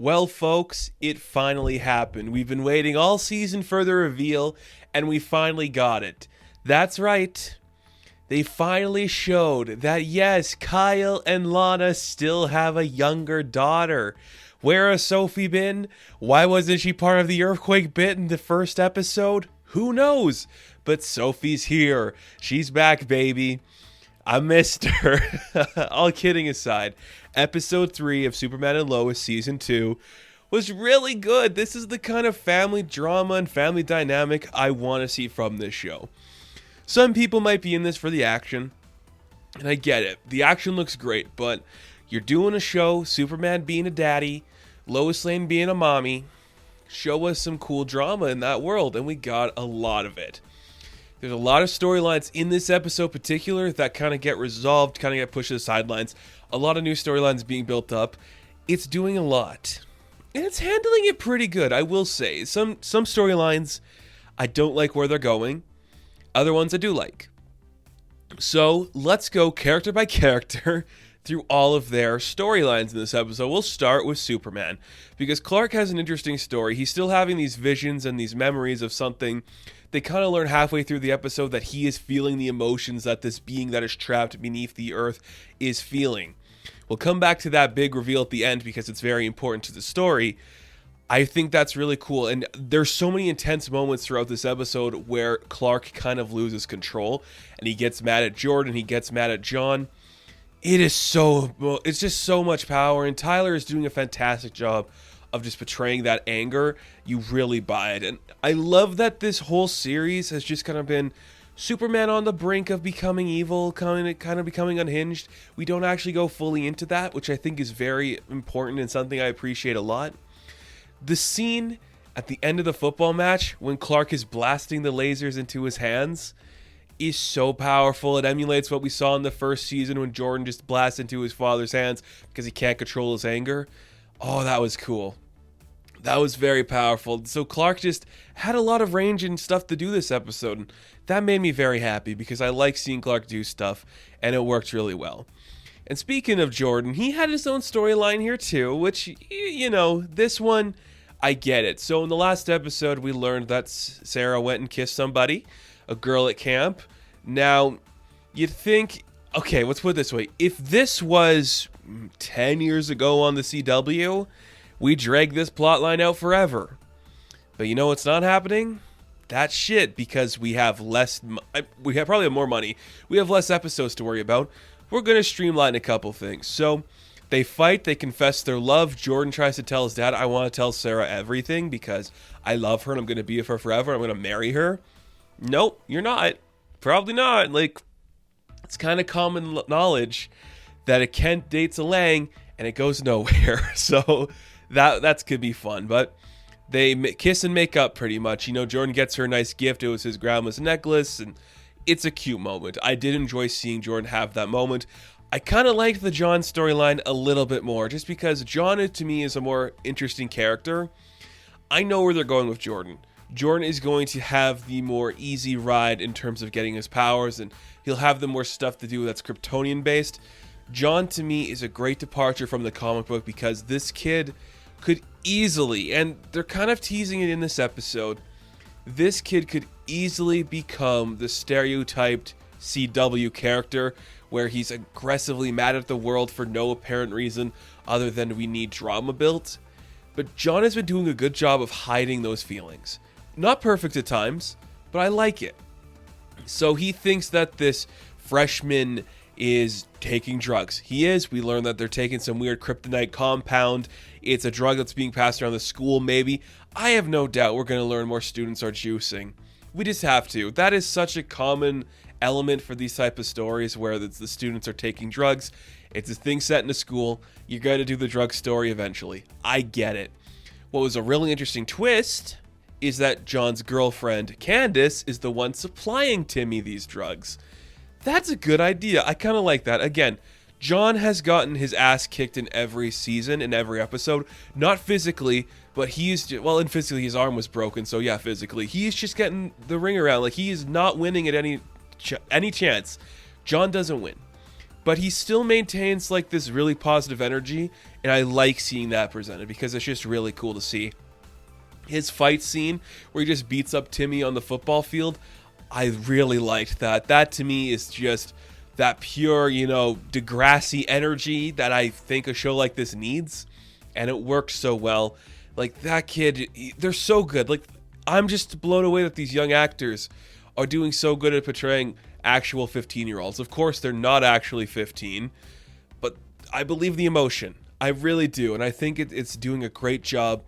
Well, folks, it finally happened. We've been waiting all season for the reveal, and we finally got it. That's right. They finally showed that, yes, Kyle and Lana still have a younger daughter. Where has Sophie been? Why wasn't she part of the earthquake bit in the first episode? Who knows? But Sophie's here. She's back, baby. I missed her. All kidding aside, episode 3 of Superman and Lois season 2 was really good. This is the kind of family drama and family dynamic I want to see from this show. Some people might be in this for the action, and I get it. The action looks great, but you're doing a show, Superman being a daddy, Lois Lane being a mommy. Show us some cool drama in that world, and we got a lot of it. There's a lot of storylines in this episode particular that kind of get resolved, kind of get pushed to the sidelines. A lot of new storylines being built up. It's doing a lot. And it's handling it pretty good, I will say. Some storylines, I don't like where they're going. Other ones I do like. So let's go character by character through all of their storylines in this episode. We'll start with Superman, because Clark has an interesting story. He's still having these visions and these memories of something. They kind of learn halfway through the episode that he is feeling the emotions that this being that is trapped beneath the earth is feeling. We'll come back to that big reveal at the end because it's very important to the story. I think that's really cool, and there's so many intense moments throughout this episode where Clark kind of loses control, and he gets mad at Jordan, he gets mad at John. It's just so much power, and Tyler is doing a fantastic job of just portraying that anger. You really buy it, and I love that this whole series has just kind of been Superman on the brink of becoming evil, kind of becoming unhinged. We don't actually go fully into that, which I think is very important and something I appreciate a lot. The scene at the end of the football match when Clark is blasting the lasers into his hands is so powerful. It emulates what we saw in the first season when Jordan just blasts into his father's hands because he can't control his anger. Oh, that was cool. That was very powerful. So Clark just had a lot of range and stuff to do this episode, and that made me very happy because I like seeing Clark do stuff, and it worked really well. And speaking of Jordan, he had his own storyline here too, which, this one, I get it. So in the last episode, we learned that Sarah went and kissed somebody, a girl at camp. Now, you'd think, okay, let's put it this way. If this was 10 years ago on the CW, we drag this plotline out forever. But you know what's not happening? That shit, because we have probably have more money. We have less episodes to worry about. We're going to streamline a couple things. So they fight, they confess their love. Jordan tries to tell his dad, I want to tell Sarah everything because I love her and I'm going to be with her forever. I'm going to marry her. Nope, you're not. Probably not. It's kind of common knowledge that a Kent dates a Lang and it goes nowhere. So that could be fun. But they kiss and make up pretty much. Jordan gets her a nice gift. It was his grandma's necklace, and it's a cute moment. I did enjoy seeing Jordan have that moment. I kind of liked the John storyline a little bit more, just because John, to me, is a more interesting character. I know where they're going with Jordan. Jordan is going to have the more easy ride in terms of getting his powers, and he'll have the more stuff to do that's Kryptonian-based. John, to me, is a great departure from the comic book because this kid could easily, and they're kind of teasing it in this episode, this kid could easily become the stereotyped CW character where he's aggressively mad at the world for no apparent reason other than we need drama built. But John has been doing a good job of hiding those feelings. Not perfect at times, but I like it. So he thinks that this freshman is taking drugs. He is. We learn that they're taking some weird kryptonite compound. It's a drug that's being passed around the school, maybe. I have no doubt we're going to learn more students are juicing. We just have to. That is such a common element for these type of stories where the students are taking drugs. It's a thing set in a school. You got to do the drug story eventually. I get it. What was a really interesting twist is that John's girlfriend, Candace, is the one supplying Timmy these drugs. That's a good idea. I kind of like that. Again, John has gotten his ass kicked in every season, in every episode. Not physically, but and physically his arm was broken, so yeah, physically. He's just getting the ring around. He is not winning at any chance. John doesn't win. but he still maintains like this really positive energy, and I like seeing that presented because it's just really cool to see. His fight scene where he just beats up Timmy on the football field, I really liked that. That to me is just that pure, Degrassi energy that I think a show like this needs, and it works so well. Like, that kid, they're so good. Like, I'm just blown away that these young actors are doing so good at portraying actual 15-year-olds. Of course, they're not actually 15, but I believe the emotion. I really do, and I think it's doing a great job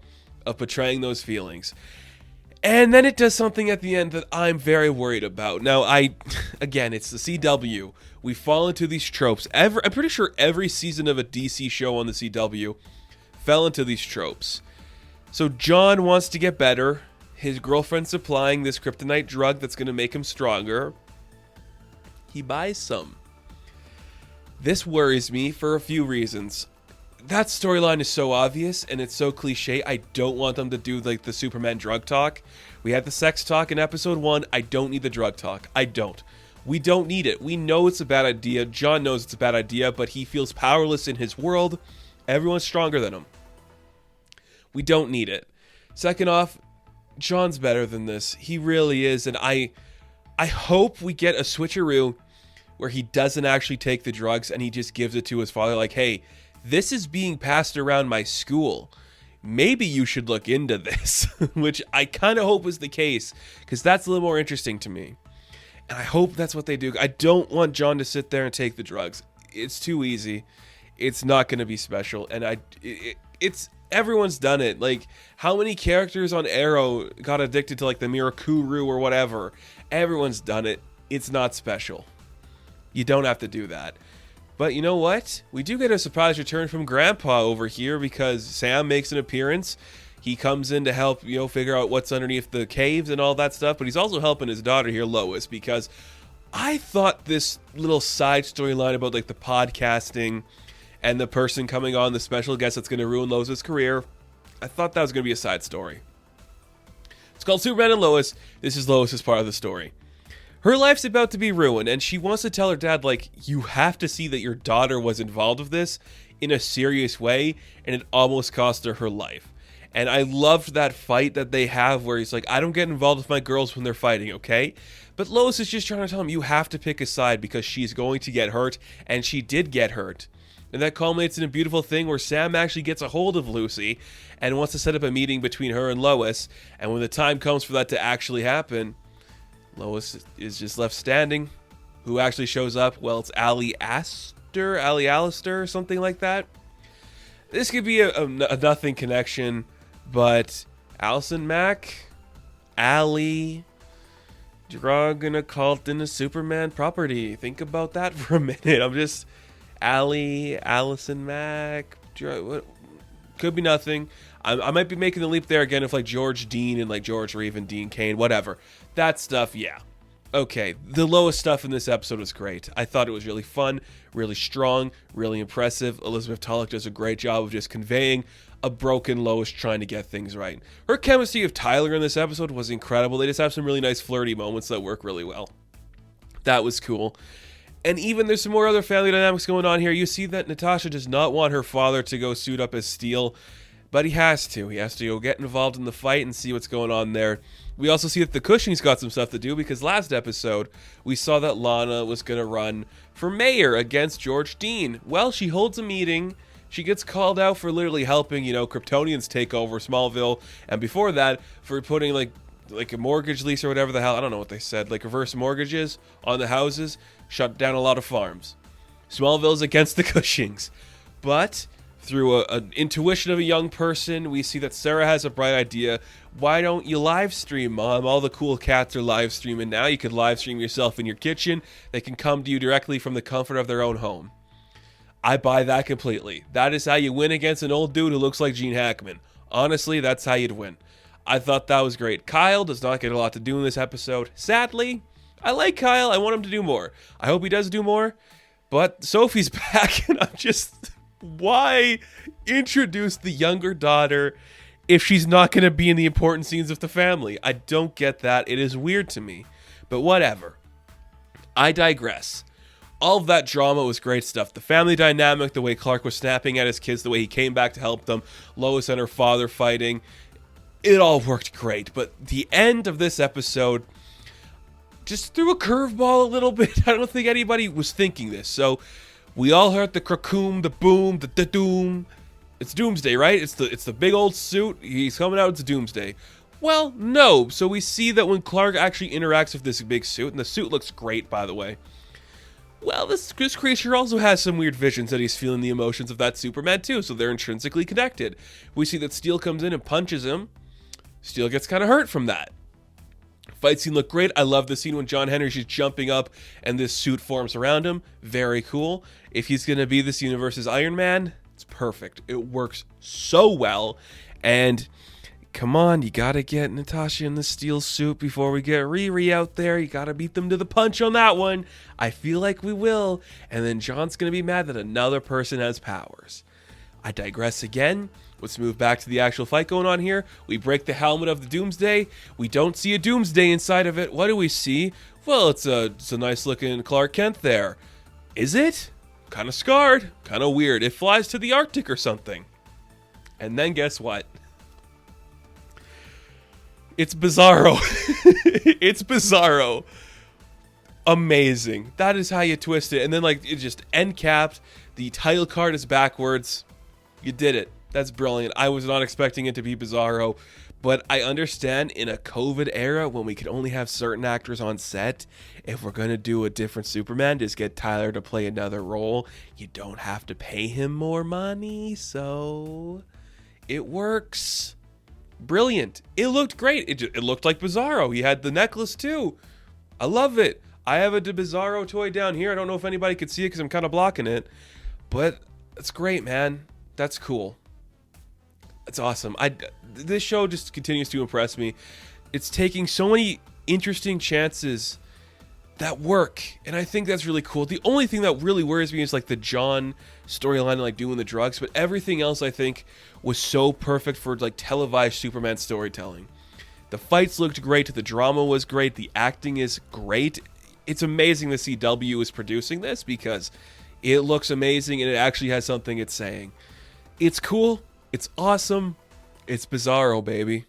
of portraying those feelings. And then it does something at the end that I'm very worried about. Now, again, it's the CW. We fall into these tropes. I'm pretty sure every season of a DC show on the CW fell into these tropes. So John wants to get better. His girlfriend's supplying this kryptonite drug that's going to make him stronger. He buys some. This worries me for a few reasons. That storyline is so obvious and it's so cliche. I don't want them to do like the Superman drug talk. We had the sex talk in episode 1. I don't need the drug talk. I don't. We don't need it. We know it's a bad idea. John knows it's a bad idea, but he feels powerless in his world. Everyone's stronger than him. We don't need it. Second off, John's better than this. He really is, and I hope we get a switcheroo where he doesn't actually take the drugs and he just gives it to his father like, hey, this is being passed around my school. Maybe you should look into this, which I kind of hope is the case because that's a little more interesting to me. And I hope that's what they do. I don't want John to sit there and take the drugs. It's too easy. It's not going to be special. And it's everyone's done it. Like, how many characters on Arrow got addicted to like the Mirakuru or whatever? Everyone's done it. It's not special. You don't have to do that. But you know what? We do get a surprise return from Grandpa over here because Sam makes an appearance. He comes in to help, figure out what's underneath the caves and all that stuff. But he's also helping his daughter here, Lois, because I thought this little side storyline about like the podcasting and the person coming on, the special guest that's going to ruin Lois's career, I thought that was going to be a side story. It's called Superman and Lois. This is Lois's part of the story. Her life's about to be ruined, and she wants to tell her dad, like, you have to see that your daughter was involved with this in a serious way, and it almost cost her life. And I loved that fight that they have where he's like, I don't get involved with my girls when they're fighting, okay? But Lois is just trying to tell him, you have to pick a side because she's going to get hurt, and she did get hurt. And that culminates in a beautiful thing where Sam actually gets a hold of Lucy and wants to set up a meeting between her and Lois, and when the time comes for that to actually happen, Lois is just left standing. Who actually shows up? Well, it's Ali Alistair, something like that. This could be a nothing connection, but Allison Mack, Ali, drug and occult in a Superman property. Think about that for a minute. I'm just Allison Mack. Could be nothing. I might be making the leap there again if like George Dean and like George Reeve and Dean Cain, whatever. That stuff, yeah. Okay, the Lois stuff in this episode was great. I thought it was really fun, really strong, really impressive. Elizabeth Tulloch does a great job of just conveying a broken Lois trying to get things right. Her chemistry of Tyler in this episode was incredible. They just have some really nice flirty moments that work really well. That was cool. And even there's some more other family dynamics going on here. You see that Natasha does not want her father to go suit up as Steel, but he has to. He has to go get involved in the fight and see what's going on there. We also see that the Cushing's got some stuff to do because last episode we saw that Lana was going to run for mayor against George Dean. Well, she holds a meeting. She gets called out for literally helping, Kryptonians take over Smallville. And before that, for putting like a mortgage lease or whatever the hell, I don't know what they said, like reverse mortgages on the houses, shut down a lot of farms. Smallville's against the Cushings. But through an intuition of a young person, we see that Sarah has a bright idea. Why don't you live stream, Mom? All the cool cats are live streaming now. You could live stream yourself in your kitchen. They can come to you directly from the comfort of their own home. I buy that completely. That is how you win against an old dude who looks like Gene Hackman. Honestly, that's how you'd win. I thought that was great. Kyle does not get a lot to do in this episode. Sadly, I like Kyle. I want him to do more. I hope he does do more. But Sophie's back, and I'm just... Why introduce the younger daughter if she's not going to be in the important scenes of the family? I don't get that. It is weird to me. But whatever. I digress. All of that drama was great stuff. The family dynamic, the way Clark was snapping at his kids, the way he came back to help them, Lois and her father fighting, it all worked great. But the end of this episode just threw a curveball a little bit. I don't think anybody was thinking this. So we all heard the krakoom, the boom, the doom. It's Doomsday, right? It's the big old suit. He's coming out. It's Doomsday. Well, no. So we see that when Clark actually interacts with this big suit, and the suit looks great, by the way. Well, this creature also has some weird visions that he's feeling the emotions of that Superman too, so they're intrinsically connected. We see that Steel comes in and punches him. Steel gets kind of hurt from that. Fight scene looked great. I love the scene when John Henry's just jumping up and this suit forms around him. Very cool. If he's going to be this universe's Iron Man, it's perfect. It works so well. And come on, you got to get Natasha in the Steel suit before we get Riri out there. You got to beat them to the punch on that one. I feel like we will. And then John's going to be mad that another person has powers. I digress again. Let's move back to the actual fight going on here. We break the helmet of the Doomsday. We don't see a Doomsday inside of it. What do we see? Well, it's a nice looking Clark Kent there. Is it? Kind of scarred. Kind of weird. It flies to the Arctic or something. And then guess what? It's Bizarro. It's Bizarro. Amazing. That is how you twist it. And then like it just end capped. The title card is backwards. You did it. That's brilliant. I was not expecting it to be Bizarro, but I understand in a COVID era when we could only have certain actors on set, if we're going to do a different Superman, just get Tyler to play another role. You don't have to pay him more money, so it works. Brilliant. It looked great. It looked like Bizarro. He had the necklace too. I love it. I have a Bizarro toy down here. I don't know if anybody could see it because I'm kind of blocking it, but it's great, man. That's cool. It's awesome. This show just continues to impress me. It's taking so many interesting chances that work, and I think that's really cool. The only thing that really worries me is like the John storyline and like doing the drugs, but everything else I think was so perfect for like televised Superman storytelling. The fights looked great, the drama was great, the acting is great. It's amazing the CW is producing this because it looks amazing and it actually has something it's saying. It's cool. It's awesome. It's Bizarro, baby.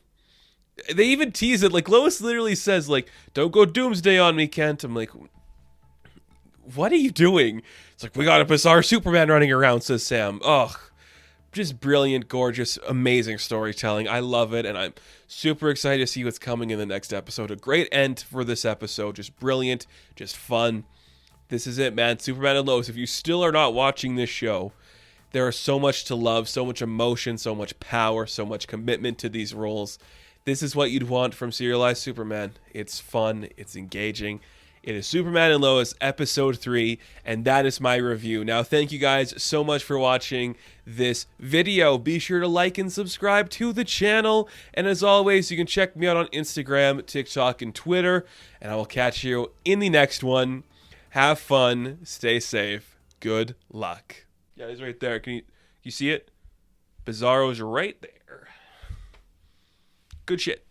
They even tease it. Like, Lois literally says, like, don't go Doomsday on me, Kent. I'm like, what are you doing? It's like, we got a bizarre Superman running around, says Sam. Ugh. Just brilliant, gorgeous, amazing storytelling. I love it, and I'm super excited to see what's coming in the next episode. A great end for this episode. Just brilliant, just fun. This is it, man. Superman and Lois. If you still are not watching this show, there is so much to love, so much emotion, so much power, so much commitment to these roles. This is what you'd want from serialized Superman. It's fun, it's engaging. It is Superman and Lois, episode 3, and that is my review. Now, thank you guys so much for watching this video. Be sure to like and subscribe to the channel. And as always, you can check me out on Instagram, TikTok, and Twitter. And I will catch you in the next one. Have fun, stay safe, good luck. Yeah, he's right there. Can you see it? Bizarro's right there. Good shit.